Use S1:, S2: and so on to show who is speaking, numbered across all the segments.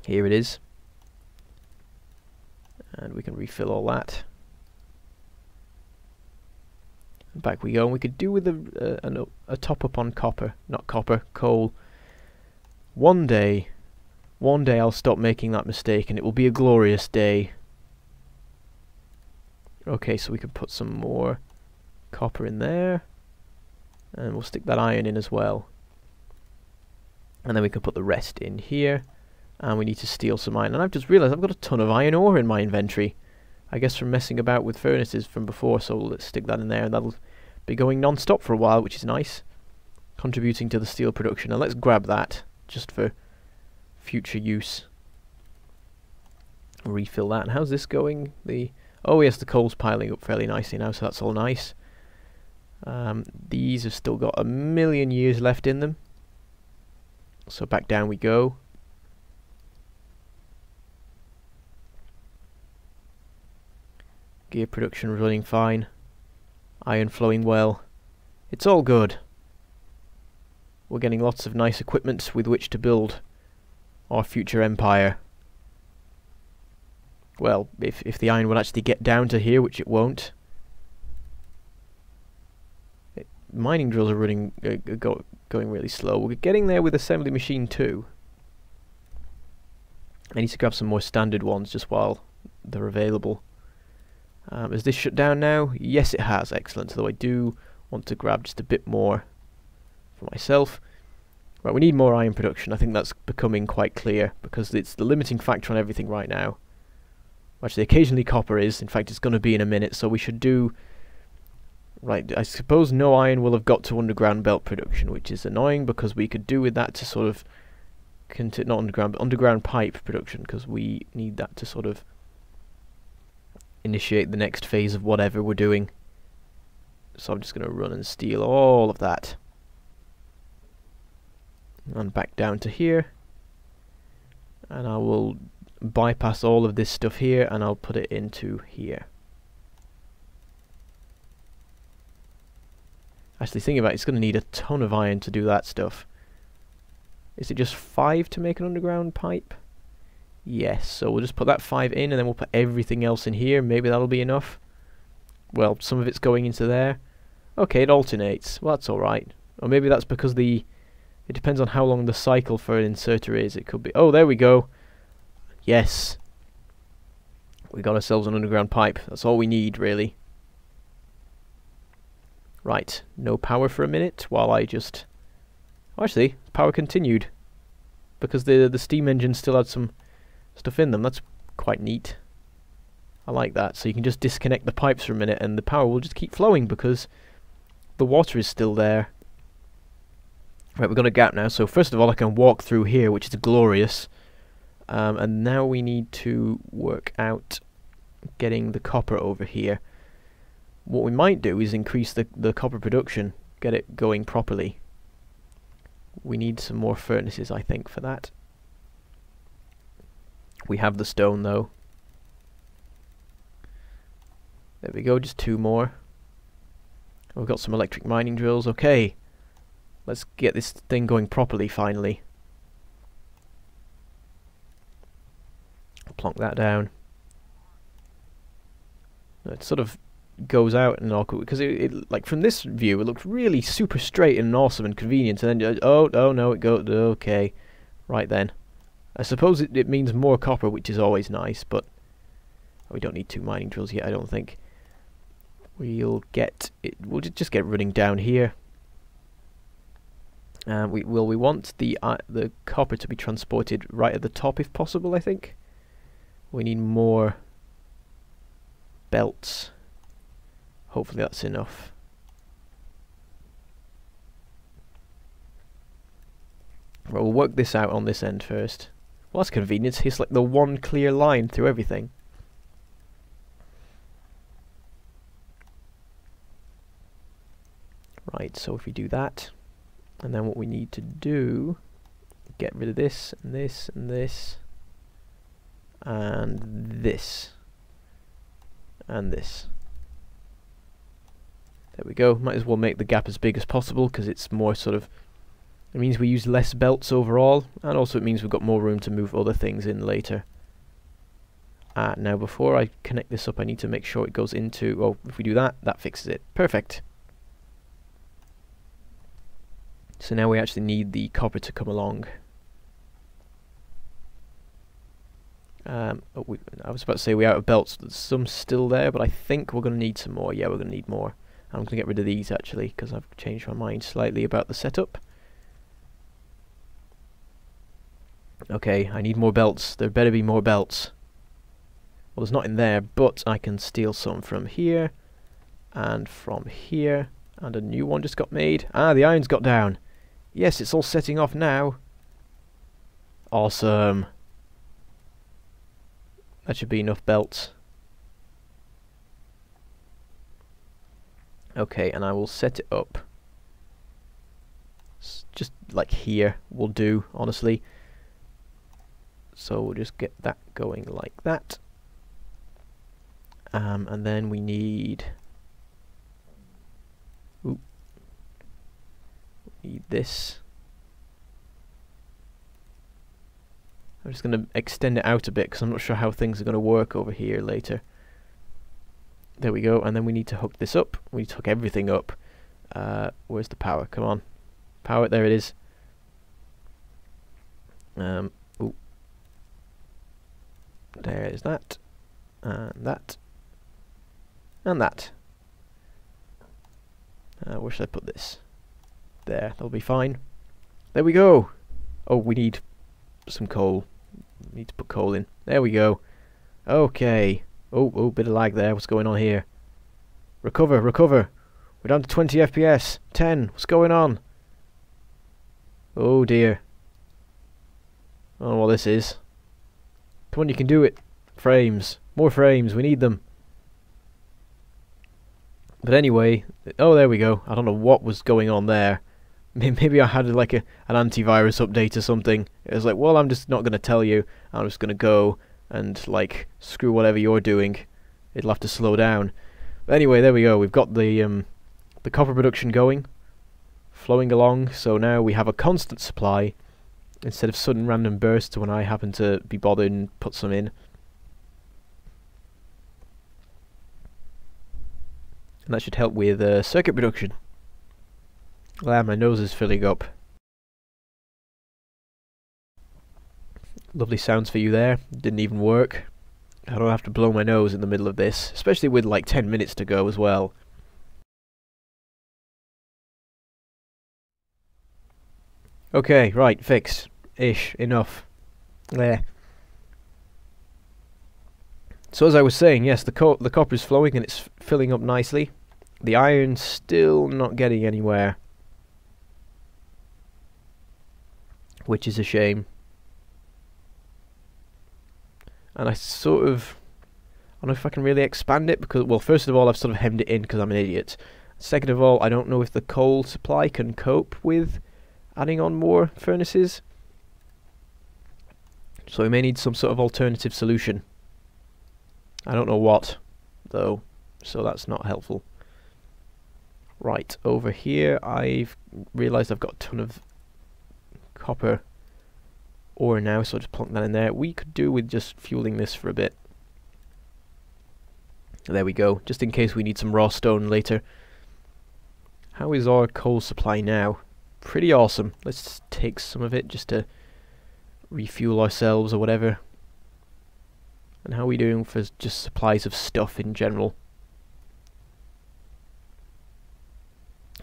S1: Here it is. And we can refill all that. And back we go. And we could do with a top up on copper. Not copper, coal. One day I'll stop making that mistake and it will be a glorious day. Okay, so we can put some more copper in there. And we'll stick that iron in as well. And then we can put the rest in here. And we need to steal some iron. And I've just realised I've got a ton of iron ore in my inventory. I guess from messing about with furnaces from before. So let's stick that in there and that'll be going non-stop for a while, which is nice. Contributing to the steel production. And let's grab that just for future use. Refill that. And how's this going? Oh yes, the coal's piling up fairly nicely now, so that's all nice. These have still got 1,000,000 years left in them. So back down we go. Gear production running fine. Iron flowing well. It's all good. We're getting lots of nice equipment with which to build our future empire. Well, if the iron will actually get down to here, which it won't. Mining drills are running, going really slow. We're getting there with assembly machine 2. I need to grab some more standard ones just while they're available. Has this shut down now? Yes, it has. Excellent. Although I do want to grab just a bit more for myself. Right, we need more iron production. I think that's becoming quite clear because it's the limiting factor on everything right now. Actually, occasionally copper is. In fact, it's going to be in a minute, so we should do... Right, I suppose no iron will have got to underground belt production, which is annoying because we could do with that to sort of... not underground, but underground pipe production, because we need that to sort of initiate the next phase of whatever we're doing. So I'm just going to run and steal all of that. And back down to here. And I will bypass all of this stuff here and I'll put it into here. Actually, thinking about it, it's going to need a ton of iron to do that stuff. Is it just 5 to make an underground pipe? Yes, so we'll just put that 5 in and then we'll put everything else in here. Maybe that'll be enough. Well, some of it's going into there. Okay, it alternates. Well, that's alright. Or maybe that's because it depends on how long the cycle for an inserter is. It could be... Oh, there we go. Yes. We got ourselves an underground pipe. That's all we need, really. Right. No power for a minute while I just... Oh, actually, power continued. Because the steam engine still had some stuff in them. That's quite neat. I like that. So you can just disconnect the pipes for a minute and the power will just keep flowing because the water is still there. Right, we've got a gap now. So first of all, I can walk through here, which is glorious. And now we need to work out getting the copper over here. What we might do is increase the copper production, get it going properly. We need some more furnaces, I think, for that. We have the stone, though. There we go, just 2 more. We've got some electric mining drills. Okay, let's get this thing going properly, finally. Plonk that down. It sort of goes out and awkward because it like from this view it looked really super straight and awesome and convenient, and then oh no, it goes okay. Right then, I suppose it means more copper, which is always nice, but we don't need 2 mining drills yet. I don't think we'll get it. We'll just get running down here. We want the copper to be transported right at the top if possible. I think we need more belts. Hopefully that's enough. Well, we'll work this out on this end first. Well, that's convenient. It's like the one clear line through everything. Right, so if we do that, and then what we need to do, get rid of this, and this, and this, and this, and this. There we go. Might as well make the gap as big as possible because it's more sort of It means we use less belts overall, and also it means we've got more room to move other things in later. Now before I connect this up, I need to make sure it goes into... Oh, if we do that, that fixes it. Perfect. So now we actually need the copper to come along. I was about to say we're out of belts. There's some still there, but I think we're going to need some more. Yeah, we're going to need more. I'm going to get rid of these, actually, because I've changed my mind slightly about the setup. Okay, I need more belts. There better be more belts. Well, there's not in there, but I can steal some from here, and from here, and a new one just got made. Ah, the iron's got down. Yes, it's all setting off now. Awesome. That should be enough belts. Okay, and I will set it up. Just like here will do, honestly. So we'll just get that going like that. And then we need... Ooh. We need this. I'm just going to extend it out a bit because I'm not sure how things are going to work over here later. There we go, and then we need to hook this up. We need to hook everything up. Where's the power? Come on. Power, there it is. Ooh. There is that. And that. And that. Where should I put this? There, that'll be fine. There we go! Oh, we need some coal. We need to put coal in. There we go. Okay. Oh, bit of lag there. What's going on here? Recover, recover. We're down to 20 FPS. 10. What's going on? Oh dear. I don't know what this is. Come on, you can do it. Frames. More frames. We need them. But anyway, oh, there we go. I don't know what was going on there. Maybe I had like an antivirus update or something. It was like, well, I'm just not going to tell you. I'm just going to go and like screw whatever you're doing. It'll have to slow down. But anyway, there we go. We've got the copper production going, flowing along. So now we have a constant supply instead of sudden random bursts when I happen to be bothered and put some in. And that should help with circuit production. Ah, my nose is filling up. Lovely sounds for you there. Didn't even work. I don't have to blow my nose in the middle of this, especially with like 10 minutes to go as well. Okay, right, fixed. Ish, enough. There. So as I was saying, yes, the copper is flowing and it's filling up nicely. The iron's still not getting anywhere, which is a shame. And I sort of... I don't know if I can really expand it, because, well, first of all, I've sort of hemmed it in because I'm an idiot. Second of all, I don't know if the coal supply can cope with adding on more furnaces. So we may need some sort of alternative solution. I don't know what, though, so that's not helpful. Right, over here, I've realised I've got a ton of copper ore now, so I'll just plonk that in there. We could do with just fueling this for a bit. There we go, just in case we need some raw stone later. How is our coal supply now? Pretty awesome. Let's take some of it just to refuel ourselves or whatever. And how are we doing for just supplies of stuff in general?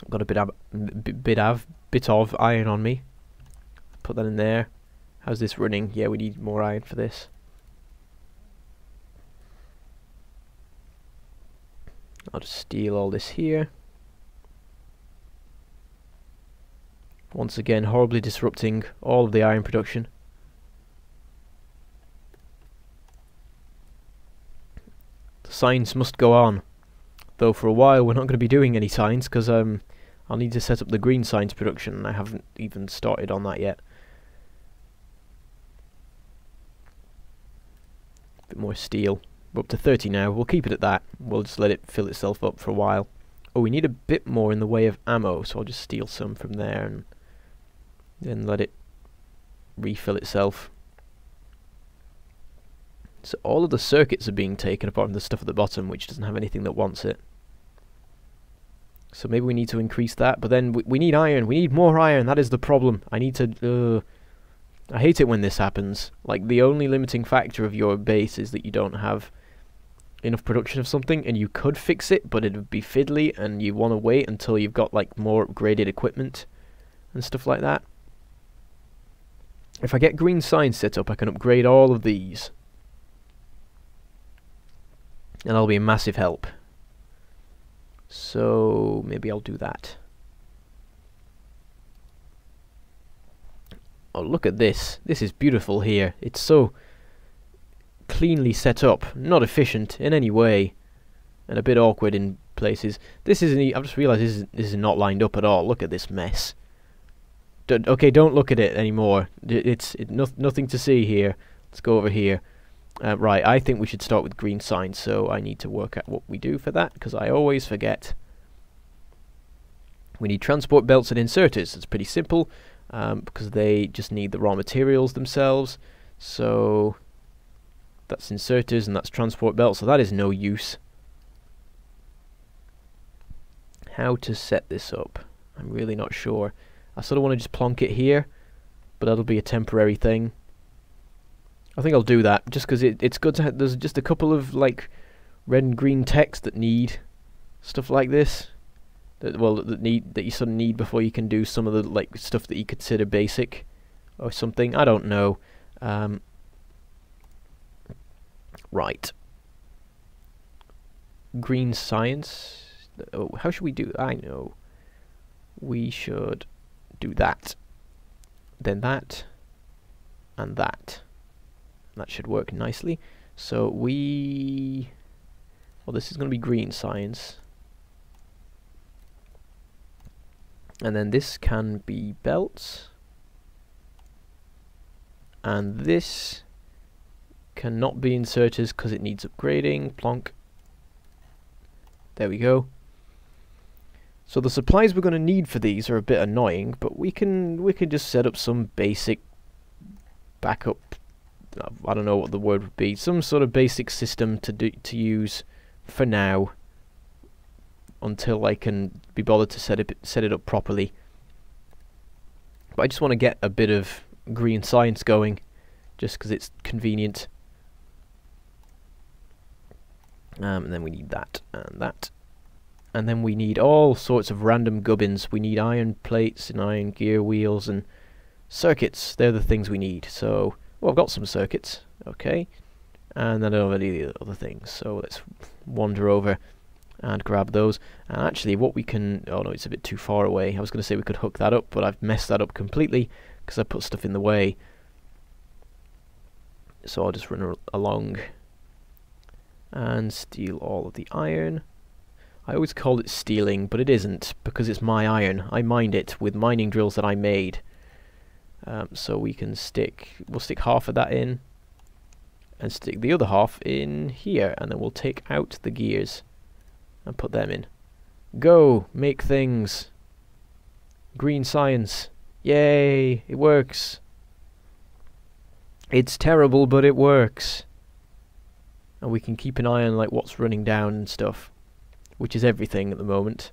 S1: I've got a bit of iron on me. Put that in there. How's this running? Yeah, we need more iron for this. I'll just steal all this here. Once again, horribly disrupting all of the iron production. The science must go on. Though for a while we're not going to be doing any science because I'll need to set up the green science production and I haven't even started on that yet. Bit more steel. We're up to 30 now. We'll keep it at that. We'll just let it fill itself up for a while. Oh, we need a bit more in the way of ammo, so I'll just steal some from there and Then let it refill itself. So all of the circuits are being taken apart from the stuff at the bottom, which doesn't have anything that wants it. So maybe we need to increase that, but then we need iron. We need more iron. That is the problem. I need to... I hate it when this happens. Like, the only limiting factor of your base is that you don't have enough production of something, and you could fix it, but it would be fiddly, and you want to wait until you've got, like, more upgraded equipment and stuff like that. If I get green signs set up, I can upgrade all of these. And that'll be a massive help. So maybe I'll do that. Oh, look at this. This is beautiful here. It's so cleanly set up. Not efficient in any way. And a bit awkward in places. This isn't... I've just realised this is not lined up at all. Look at this mess. Okay, don't look at it anymore. It's nothing to see here. Let's go over here. Right, I think we should start with green signs, so I need to work out what we do for that, because I always forget. We need transport belts and inserters. It's pretty simple, because they just need the raw materials themselves. So that's inserters and that's transport belts, so that is no use. How to set this up? I'm really not sure. I sort of want to just plonk it here, but that'll be a temporary thing. I think I'll do that, just because it's good to have... There's just a couple of, like, red and green text that need stuff like this. That you sort of need before you can do some of the, like, stuff that you consider basic or something. I don't know. Right. Green science. Oh, how should we do... I know. We should do that. Then that. And that. That should work nicely. So we... Well, this is going to be green science. And then this can be belts. And this cannot be inserters because it needs upgrading. Plonk. There we go. So the supplies we're going to need for these are a bit annoying, but we can just set up some basic backup... I don't know what the word would be. Some sort of basic system to use for now, until I can be bothered to set it up properly. But I just want to get a bit of green science going, just because it's convenient. And then we need that and that, and then we need all sorts of random gubbins. We need iron plates and iron gear wheels and circuits. They're the things we need. So. Well, I've got some circuits, okay, and then I don't have any other things, so let's wander over and grab those. And actually what we can... Oh no, it's a bit too far away. I was going to say we could hook that up, but I've messed that up completely because I put stuff in the way. So I'll just run along and steal all of the iron. I always call it stealing, but it isn't, because it's my iron. I mined it with mining drills that I made. So we can we'll stick half of that in, and stick the other half in here, and then we'll take out the gears and put them in. Go! Make things! Green science! Yay! It works! It's terrible, but it works! And we can keep an eye on, like, what's running down and stuff, which is everything at the moment.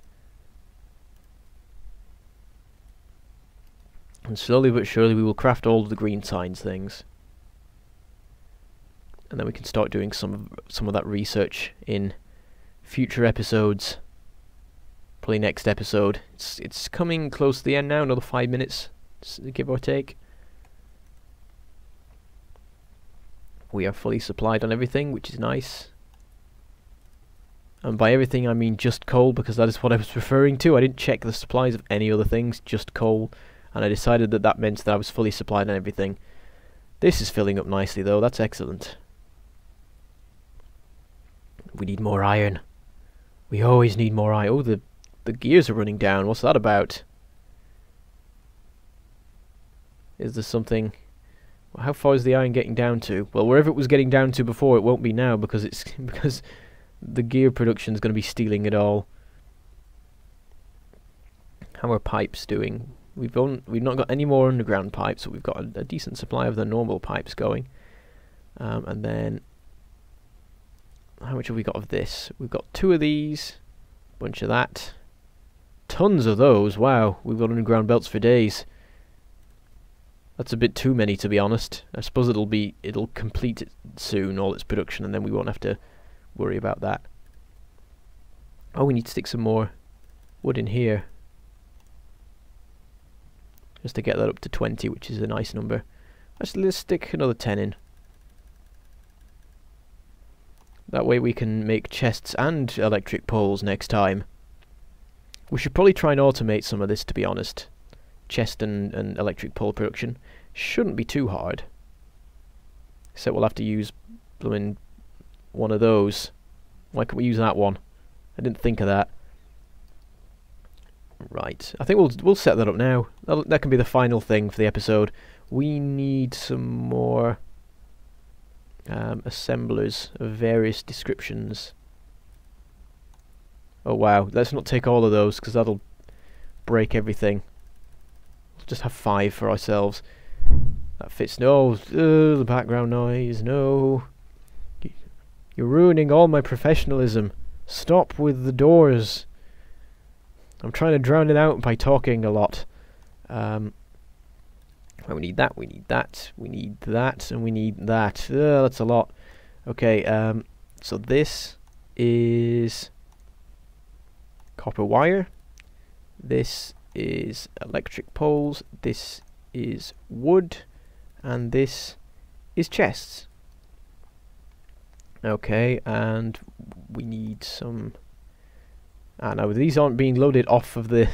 S1: And slowly but surely we will craft all of the green signs things. And then we can start doing some of that research in future episodes. Probably next episode. It's coming close to the end now, another 5 minutes, give or take. We are fully supplied on everything, which is nice. And by everything I mean just coal, because that is what I was referring to. I didn't check the supplies of any other things, just coal. And I decided that that meant that I was fully supplied on everything. This is filling up nicely though, that's excellent. We need more iron. We always need more iron. Oh, the gears are running down. What's that about? Is there something... Well, how far is the iron getting down to? Well, wherever it was getting down to before, it won't be now, because it's because the gear production is going to be stealing it all. How are pipes doing? We've not got any more underground pipes, so we've got a decent supply of the normal pipes going. And then, how much have we got of this? We've got 2 of these, bunch of that, tons of those. Wow, we've got underground belts for days. That's a bit too many, to be honest. I suppose it'll complete it soon, all its production, and then we won't have to worry about that. Oh, we need to stick some more wood in here, just to get that up to 20, which is a nice number. Let's stick another 10 in. That way we can make chests and electric poles next time. We should probably try and automate some of this, to be honest. Chest and electric pole production shouldn't be too hard. Except we'll have to use blooming one of those. Why can't we use that one? I didn't think of that. Right, I think we'll set that up now. That can be the final thing for the episode. We need some more assemblers of various descriptions. Oh wow, let's not take all of those because that'll break everything. We'll just have 5 for ourselves. That fits. No, the background noise. No, you're ruining all my professionalism. Stop with the doors. I'm trying to drown it out by talking a lot. Well, we need that, we need that, we need that, and we need that. That's a lot. Okay, so this is copper wire. This is electric poles. This is wood. And this is chests. Okay, and we need some... no, these aren't being loaded off of the...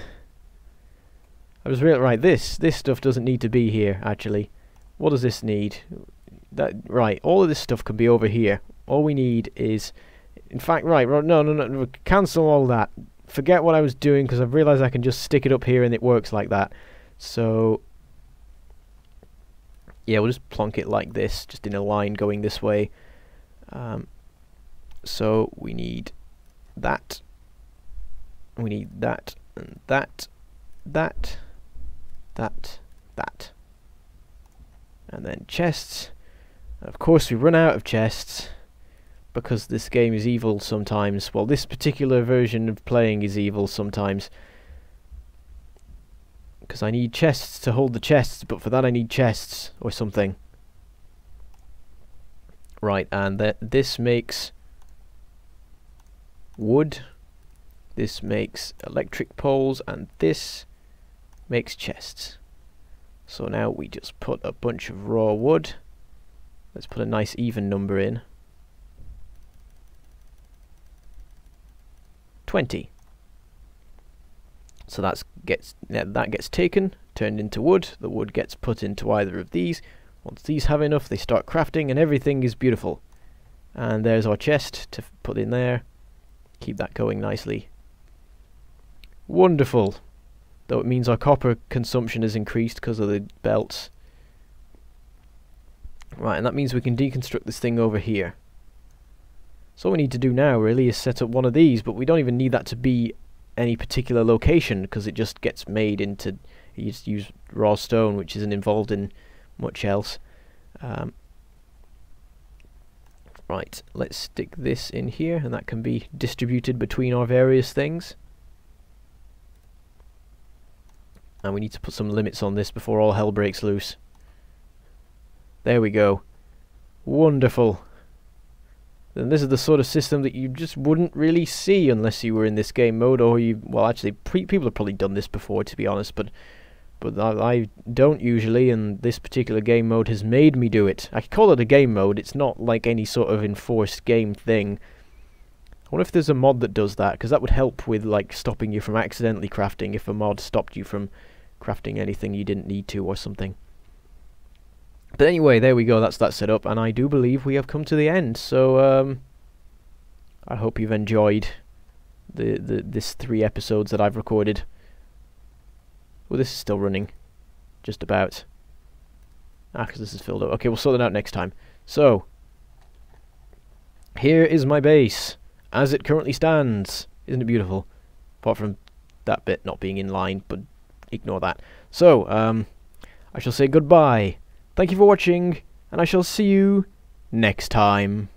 S1: I was real right. This stuff doesn't need to be here. Actually, what does this need? Right. All of this stuff can be over here. All we need is, in fact, right. No. Cancel all that. Forget what I was doing because I've realised I can just stick it up here and it works like that. So yeah, we'll just plonk it like this, just in a line going this way. So we need that. We need that and that. That, and then chests. And of course we run out of chests because this game is evil sometimes. Well, this particular version of playing is evil sometimes because I need chests to hold the chests, but for that I need chests or something. Right, and this makes wood, this makes electric poles, and this makes chests. So now we just put a bunch of raw wood. Let's put a nice even number in. 20. So that gets taken, turned into wood. The wood gets put into either of these. Once these have enough, they start crafting, and everything is beautiful. And there's our chest to put in there. Keep that going nicely. Wonderful. Though it means our copper consumption has increased because of the belts. Right, and that means we can deconstruct this thing over here. So all we need to do now really is set up one of these, but we don't even need that to be any particular location because it just gets made into... You just use raw stone, which isn't involved in much else. Right, let's stick this in here, and that can be distributed between our various things. And we need to put some limits on this before all hell breaks loose. There we go. Wonderful. And this is the sort of system that you just wouldn't really see unless you were in this game mode, or you... Well, actually, people have probably done this before, to be honest, but I don't usually, and this particular game mode has made me do it. I could call it a game mode. It's not like any sort of enforced game thing. I wonder if there's a mod that does that, because that would help with like stopping you from accidentally crafting if a mod stopped you from crafting anything you didn't need to or something. But anyway, there we go, that's that set up, and I do believe we have come to the end. So I hope you've enjoyed this 3 episodes that I've recorded. Well, this is still running, just about. Because this is filled up. Okay, we'll sort that out next time. So here is my base as it currently stands. Isn't it beautiful? Apart from that bit not being in line, but ignore that. So, I shall say goodbye. Thank you for watching, and I shall see you next time.